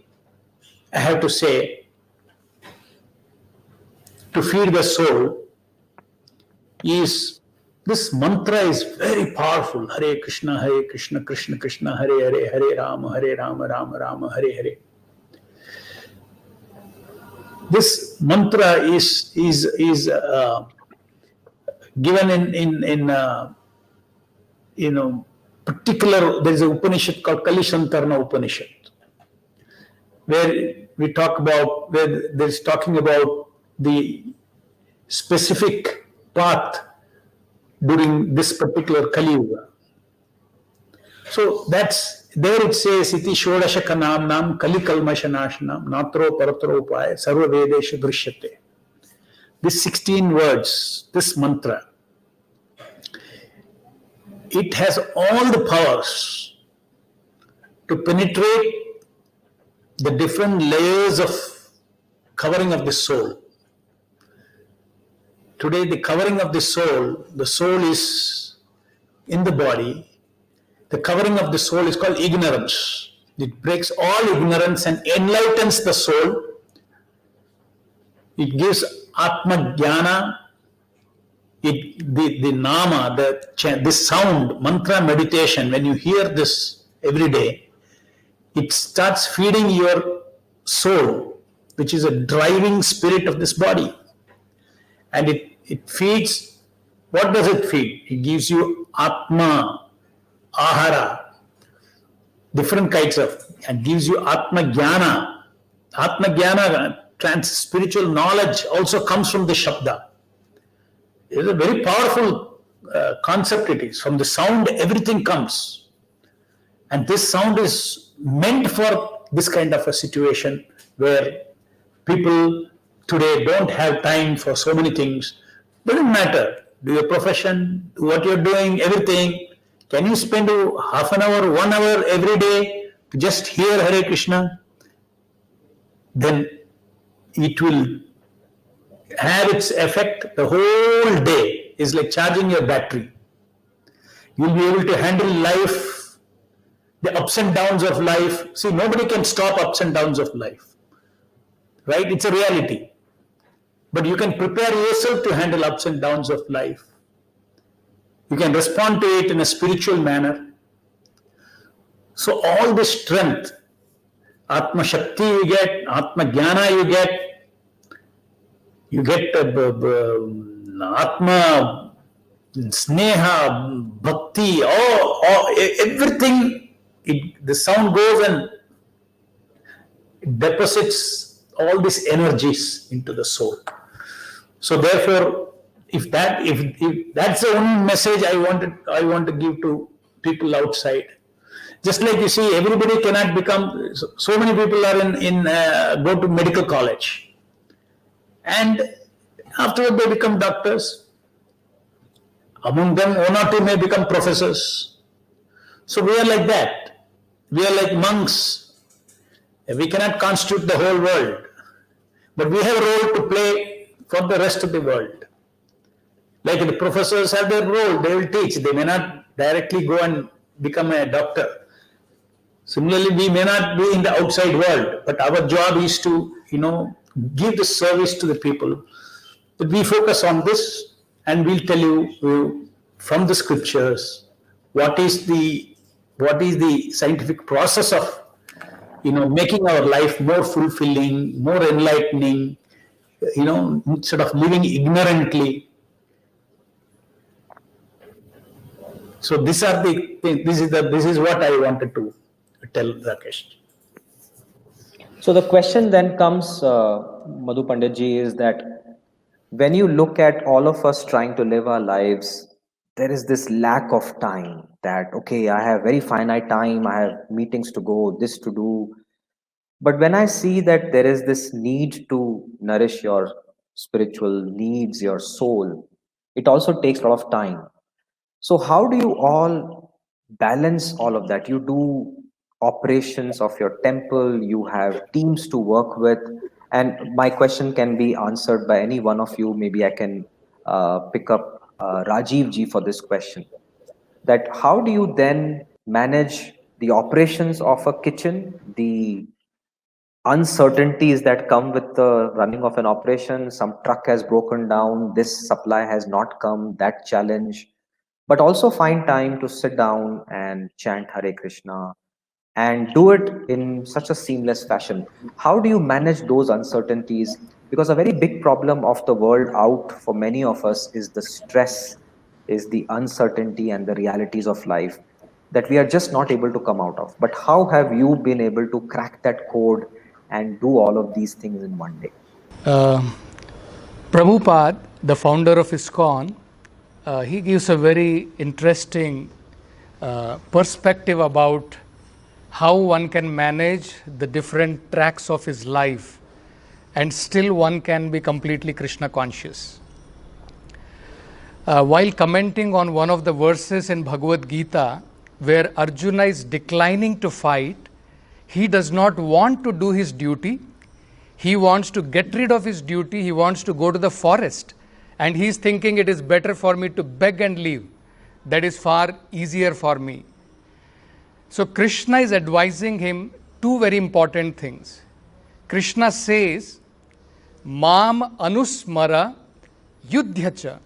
Speaker 2: I have to say to feed the soul is, this mantra is very powerful. Hare Krishna, Krishna Krishna, Hare Hare, Hare Rama, Rama Rama, Hare Hare. This mantra is given in particular. There is an Upanishad called Kalishantarna Upanishad, where we talk about, where there is talking about the specific path during this particular Kali Yuga. So that's, there it says, iti shodashaka namnam kali kalmashanashanam natro paratro upaya sarva vedesha drishyate. This 16 words, this mantra, it has all the powers to penetrate the different layers of covering of the soul. Today, the covering of the soul is in the body. The covering of the soul is called ignorance. It breaks all ignorance and enlightens the soul. It gives Atma Jnana. The Nama, this sound, mantra meditation, when you hear this every day, it starts feeding your soul, which is a driving spirit of this body. And it feeds, what does it feed? It gives you Atma, Ahara, different kinds of, and gives you Atma Jnana. Atma Jnana, spiritual knowledge, also comes from the Shabda. It is a very powerful concept it is. From the sound, everything comes. And this sound is meant for this kind of a situation where people today don't have time for so many things. Doesn't matter. Do your profession, do what you're doing, everything. Can you spend half an hour, 1 hour every day to just hear Hare Krishna? Then it will have its effect the whole day. It's like charging your battery. You'll be able to handle life, the ups and downs of life. See, nobody can stop ups and downs of life. right? It's a reality. But you can prepare yourself to handle ups and downs of life. You can respond to it in a spiritual manner. So all this strength, Atma Shakti you get, Atma Jnana you get Atma Sneha, Bhakti, everything, the sound goes and it deposits all these energies into the soul. So therefore, if that's the only message I want to give to people outside. Just like you see, everybody cannot become. So many people are go to medical college, and afterward they become doctors. Among them, one or two may become professors. So we are like that. We are like monks. We cannot constitute the whole world, but we have a role to play for the rest of the world. Like the professors have their role, they will teach. They may not directly go and become a doctor. Similarly, we may not be in the outside world, but our job is to, give the service to the people. But we focus on this, and we'll tell you from the scriptures what is the scientific process of, making our life more fulfilling, more enlightening, instead of living ignorantly. So this is what I wanted to tell Rakesh.
Speaker 1: So the question then comes, Madhu Panditji, is that when you look at all of us trying to live our lives, there is this lack of time that, okay, I have very finite time, I have meetings to go, this to do. But when I see that there is this need to nourish your spiritual needs, your soul, it also takes a lot of time. So how do you all balance all of that? You do operations of your temple, you have teams to work with, and my question can be answered by any one of you. Maybe I can pick up Rajiv ji for this question. That how do you then manage the operations of a kitchen, the uncertainties that come with the running of an operation? Some truck has broken down, this supply has not come, that challenge, but also find time to sit down and chant Hare Krishna and do it in such a seamless fashion. How do you manage those uncertainties? Because a very big problem of the world out for many of us is the stress, is the uncertainty and the realities of life that we are just not able to come out of. But how have you been able to crack that code and do all of these things in one day?
Speaker 6: Prabhupada, the founder of ISKCON, he gives a very interesting perspective about how one can manage the different tracks of his life and still one can be completely Krishna conscious. While commenting on one of the verses in Bhagavad Gita where Arjuna is declining to fight, he does not want to do his duty. He wants to get rid of his duty. He wants to go to the forest. And he is thinking it is better for me to beg and leave. That is far easier for me. So Krishna is advising him two very important things. Krishna says, Mam anusmara yudhyacha.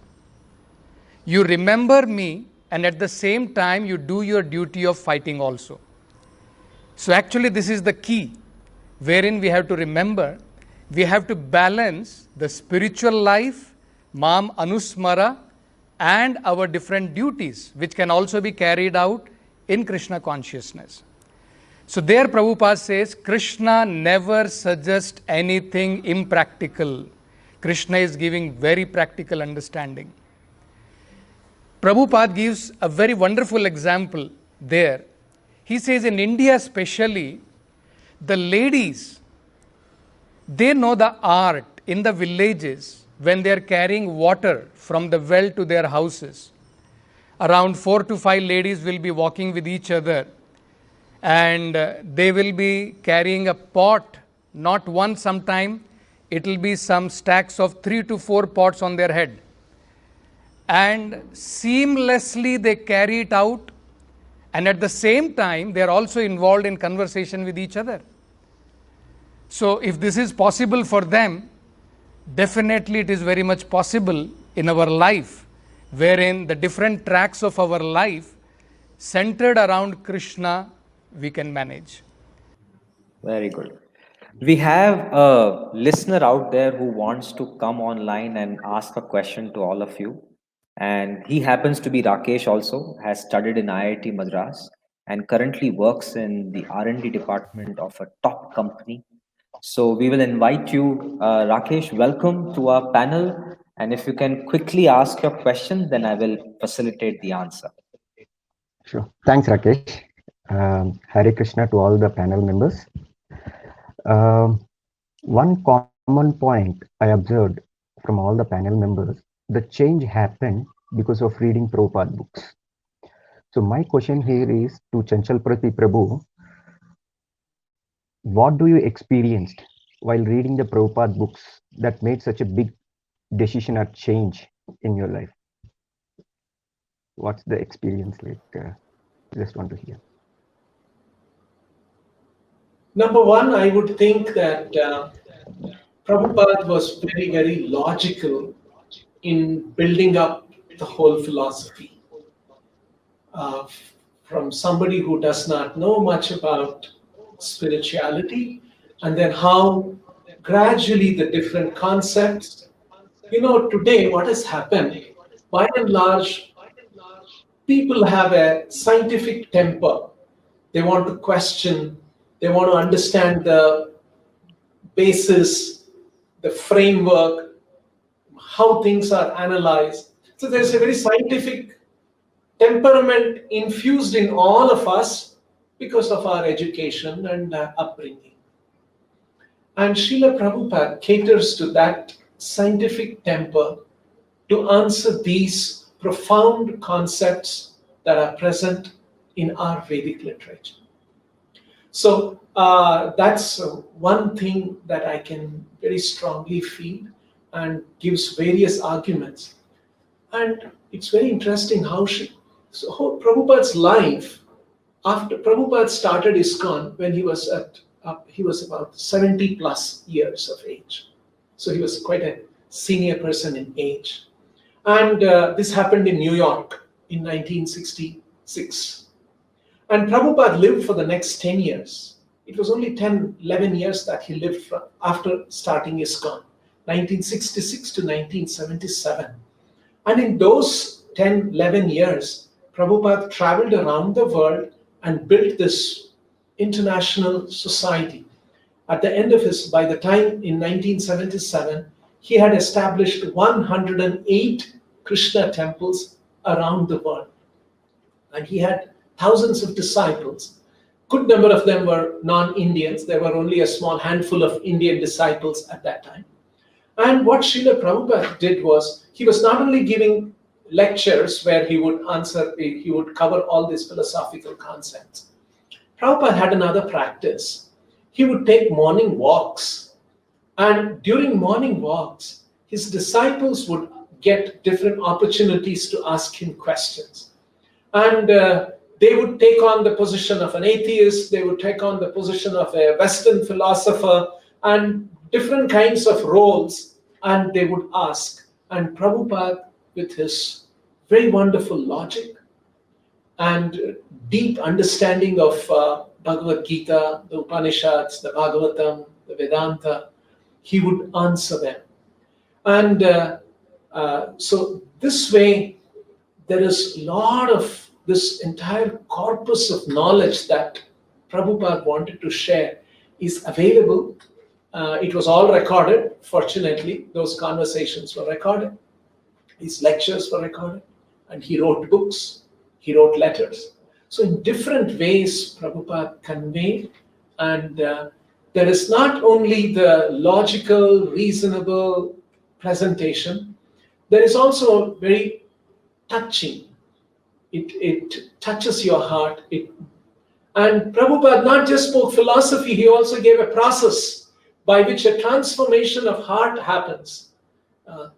Speaker 6: You remember me and at the same time you do your duty of fighting also. So actually this is the key wherein we have to remember, we have to balance the spiritual life, Mam anusmara, and our different duties which can also be carried out in Krishna consciousness. So there Prabhupada says, Krishna never suggests anything impractical. Krishna is giving very practical understanding. Prabhupada gives a very wonderful example there. He says in India especially, the ladies, they know the art in the villages when they are carrying water from the well to their houses. Around 4 to 5 ladies will be walking with each other and they will be carrying a pot, not one sometime, it will be some stacks of 3 to 4 pots on their head. And seamlessly they carry it out, and at the same time they are also involved in conversation with each other. So if this is possible for them, definitely it is very much possible in our life, wherein the different tracks of our life centered around Krishna we can manage.
Speaker 1: Very good. We have a listener out there who wants to come online and ask a question to all of you. And he happens to be Rakesh also, has studied in IIT Madras and currently works in the R&D department of a top company. So we will invite you, Rakesh, welcome to our panel. And if you can quickly ask your question, then I will facilitate the answer.
Speaker 9: Sure. Thanks, Rakesh. Hare Krishna to all the panel members. One common point I observed from all the panel members, the change happened because of reading Prabhupada books. So my question here is to Chanchalprati Prabhu, what do you experienced while reading the Prabhupada books that made such a big decision or change in your life? What's the experience like? Just want to hear.
Speaker 5: Number one, I would think that Prabhupada was very, very logical in building up the whole philosophy. From somebody who does not know much about spirituality, and then how gradually the different concepts, today what has happened, by and large, people have a scientific temper. They want to question, they want to understand the basis, the framework, how things are analyzed. So there's a very scientific temperament infused in all of us because of our education and upbringing. And Srila Prabhupada caters to that scientific temper to answer these profound concepts that are present in our Vedic literature. So that's one thing that I can very strongly feel and gives various arguments. And it's very interesting how Prabhupada's life, after Prabhupada started ISKCON when he was about 70 plus years of age. So he was quite a senior person in age. And this happened in New York in 1966. And Prabhupada lived for the next 10 years. It was only 10, 11 years that he lived after starting ISKCON, 1966 to 1977. And in those 10, 11 years, Prabhupada traveled around the world and built this international society. At the end of by the time in 1977, he had established 108 Krishna temples around the world. And he had thousands of disciples. Good number of them were non-Indians. There were only a small handful of Indian disciples at that time. And what Srila Prabhupada did was, he was not only giving lectures where he would cover all these philosophical concepts. Prabhupada had another practice. He would take morning walks. And during morning walks, his disciples would get different opportunities to ask him questions. And they would take on the position of an atheist, they would take on the position of a Western philosopher, and different kinds of roles, and they would ask. And Prabhupada, with his very wonderful logic and deep understanding of Bhagavad Gita, the Upanishads, the Bhagavatam, the Vedanta, he would answer them. And so this way, there is a lot of this entire corpus of knowledge that Prabhupada wanted to share is available. It was all recorded. Fortunately, those conversations were recorded. His lectures were recorded. And he wrote books. He wrote letters. So in different ways, Prabhupada conveyed. And there is not only the logical, reasonable presentation, there is also very touching. It touches your heart. And Prabhupada not just spoke philosophy, he also gave a process by which a transformation of heart happens.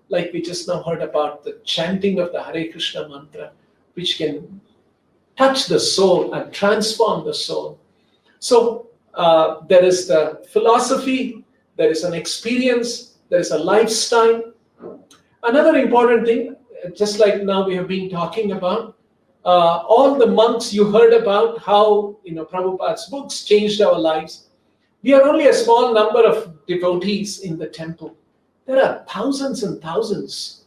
Speaker 5: Like we just now heard about the chanting of the Hare Krishna mantra, which can touch the soul and transform the soul. So There is the philosophy, there is an experience, there is a lifestyle. Another important thing, just like now we have been talking about, all the monks you heard about, how Prabhupada's books changed our lives. We are only a small number of devotees in the temple. There are thousands and thousands.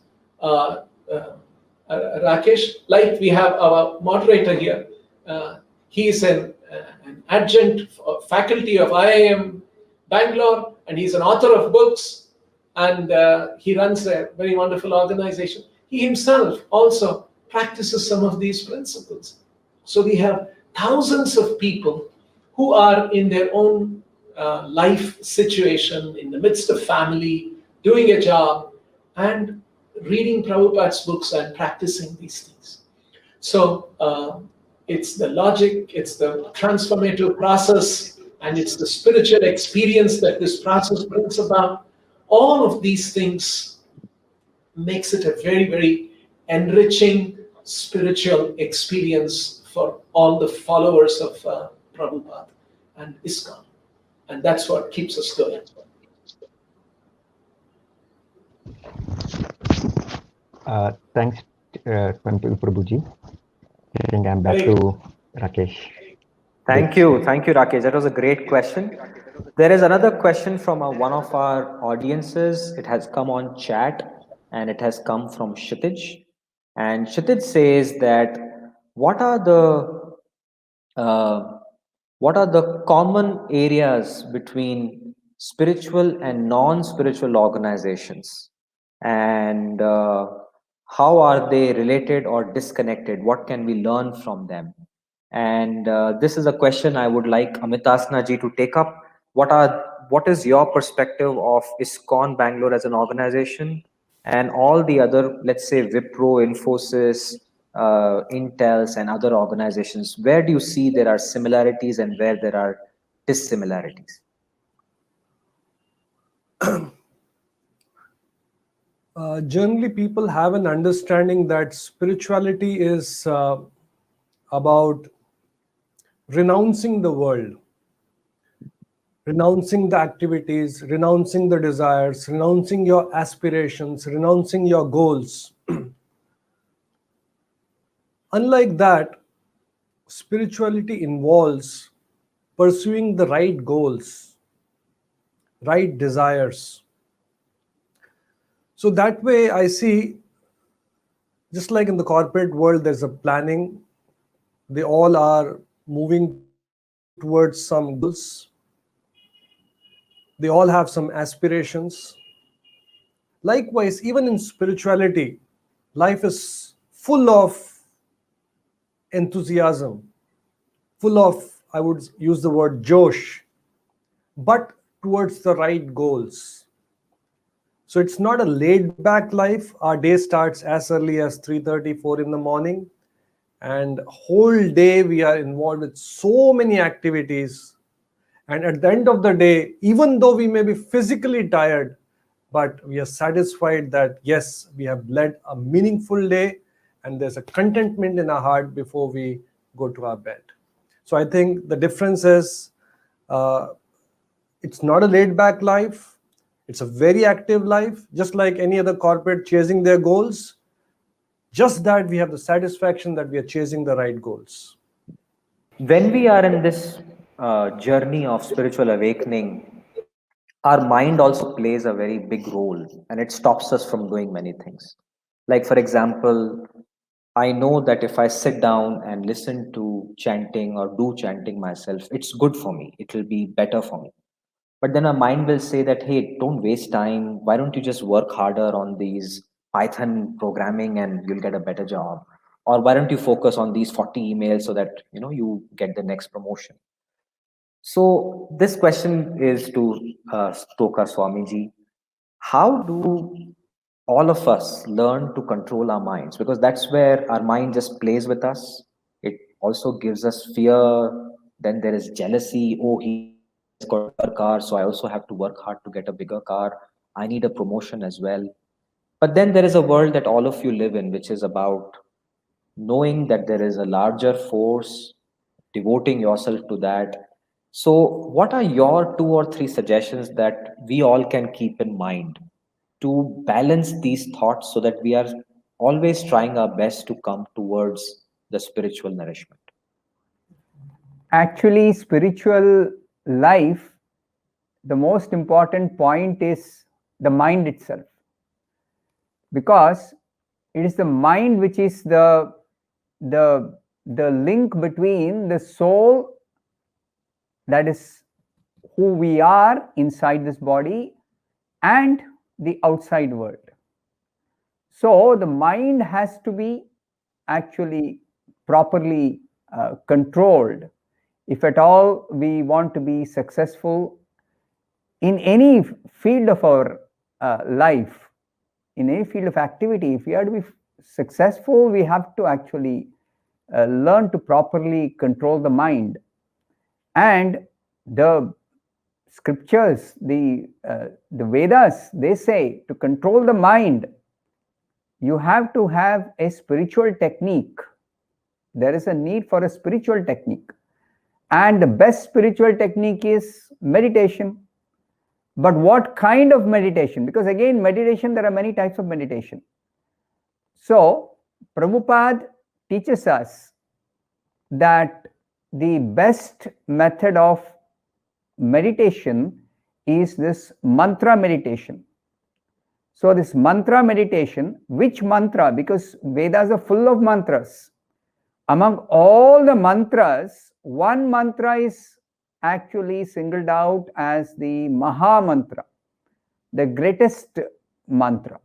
Speaker 5: Rakesh, like we have our moderator here, he is an adjunct faculty of IIM Bangalore, and he's an author of books, and he runs a very wonderful organization. He himself also practices some of these principles. So we have thousands of people who are in their own life situation, in the midst of family, doing a job, and reading Prabhupada's books and practicing these things. So it's the logic, it's the transformative process, and it's the spiritual experience that this process brings about. All of these things makes it a very, very enriching spiritual experience for all the followers of Prabhupada and ISKCON. And that's what keeps us going.
Speaker 9: Thanks, Temple Prabhuji. I think I'm back to Rakesh.
Speaker 1: Thank you, Rakesh. That was a great question. There is another question from one of our audiences. It has come on chat, and it has come from Kshitij. And Kshitij says that what are the common areas between spiritual and non-spiritual organizations, and how are they related or disconnected? What can we learn from them? And this is a question I would like Amitasana ji to take up. What is your perspective of ISKCON Bangalore as an organization, and all the other, let's say, Wipro, Infosys, Intels, and other organizations? Where do you see there are similarities and where there are dissimilarities?
Speaker 4: Generally, people have an understanding that spirituality is about renouncing the world, renouncing the activities, renouncing the desires, renouncing your aspirations, renouncing your goals. Unlike that, spirituality involves pursuing the right goals, right desires. So that way I see, just like in the corporate world, there's a planning. They all are moving towards some goals. They all have some aspirations. Likewise, even in spirituality, life is full of enthusiasm, full of, I would use the word Josh, but towards the right goals. So it's not a laid-back life. Our day starts as early as 3:30, 4 in the morning, and whole day we are involved with so many activities. And at the end of the day, even though we may be physically tired, but we are satisfied that yes, we have led a meaningful day, and there's a contentment in our heart before we go to our bed. So I think the difference is it's not a laid-back life. It's a very active life, just like any other corporate chasing their goals. Just that we have the satisfaction that we are chasing the right goals.
Speaker 1: When we are in this journey of spiritual awakening, our mind also plays a very big role, and it stops us from doing many things. Like, for example, I know that if I sit down and listen to chanting or do chanting myself, it's good for me. It will be better for me. But then our mind will say that, hey, don't waste time. Why don't you just work harder on these Python programming and you'll get a better job? Or why don't you focus on these 40 emails so that you get the next promotion? So this question is to STOKA Swamiji. How do all of us learn to control our minds? Because that's where our mind just plays with us. It also gives us fear. Then there is jealousy. Oh, he's got a bigger car, so I also have to work hard to get a bigger car. I need a promotion as well. But then there is a world that all of you live in, which is about knowing that there is a larger force, devoting yourself to that. So what are your 2 or 3 suggestions that we all can keep in mind to balance these thoughts so that we are always trying our best to come towards the spiritual nourishment?
Speaker 3: Actually, spiritual life, the most important point is the mind itself, because it is the mind which is the link between the soul, that is who we are inside this body, and the outside world. So the mind has to be actually properly controlled if at all we want to be successful in any field of our life, in any field of activity. If we are to be successful, we have to actually learn to properly control the mind. And the scriptures, the Vedas, they say to control the mind, you have to have a spiritual technique. There is a need for a spiritual technique. And the best spiritual technique is meditation. But what kind of meditation? Because again, meditation, there are many types of meditation. So, Prabhupada teaches us that the best method of meditation is this mantra meditation. So this mantra meditation, which mantra? Because Vedas are full of mantras. Among all the mantras, one mantra is actually singled out as the Maha Mantra, the greatest mantra.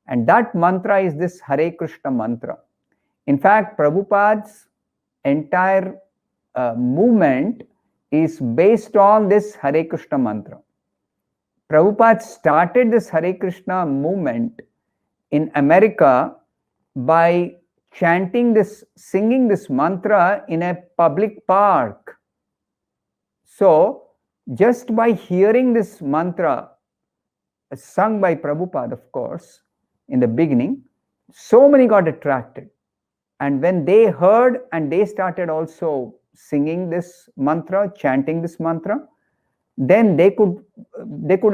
Speaker 3: And that mantra is this Hare Krishna mantra. In fact, Prabhupada's entire movement is based on this Hare Krishna mantra. Prabhupada started this Hare Krishna movement in America by chanting this, singing this mantra in a public park. So, just by hearing this mantra, sung by Prabhupada, of course, in the beginning, so many got attracted. And when they heard and they started also singing this mantra, chanting this mantra, then they could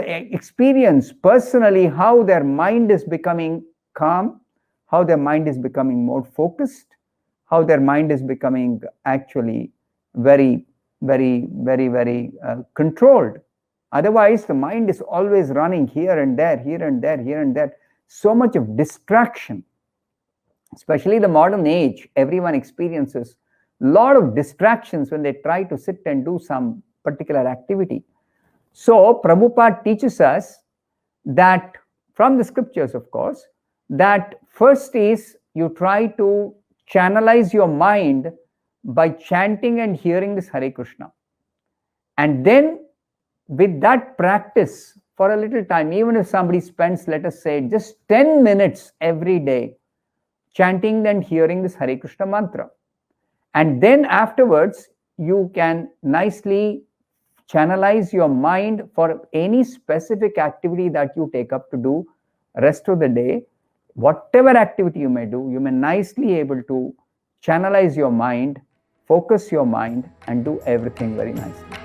Speaker 3: experience personally how their mind is becoming calm, how their mind is becoming more focused, how their mind is becoming actually very controlled. Otherwise, the mind is always running here and there, here and there, here and there. So much of distraction, especially the modern age, everyone experiences a lot of distractions when they try to sit and do some particular activity. So Prabhupada teaches us that, from the scriptures of course, that first is you try to channelize your mind by chanting and hearing this Hare Krishna. And then with that practice for a little time, even if somebody spends, let us say, just 10 minutes every day chanting and hearing this Hare Krishna mantra, and then afterwards you can nicely channelize your mind for any specific activity that you take up to do rest of the day. Whatever activity you may do, you may nicely able to channelize your mind, focus your mind, and do everything very nicely.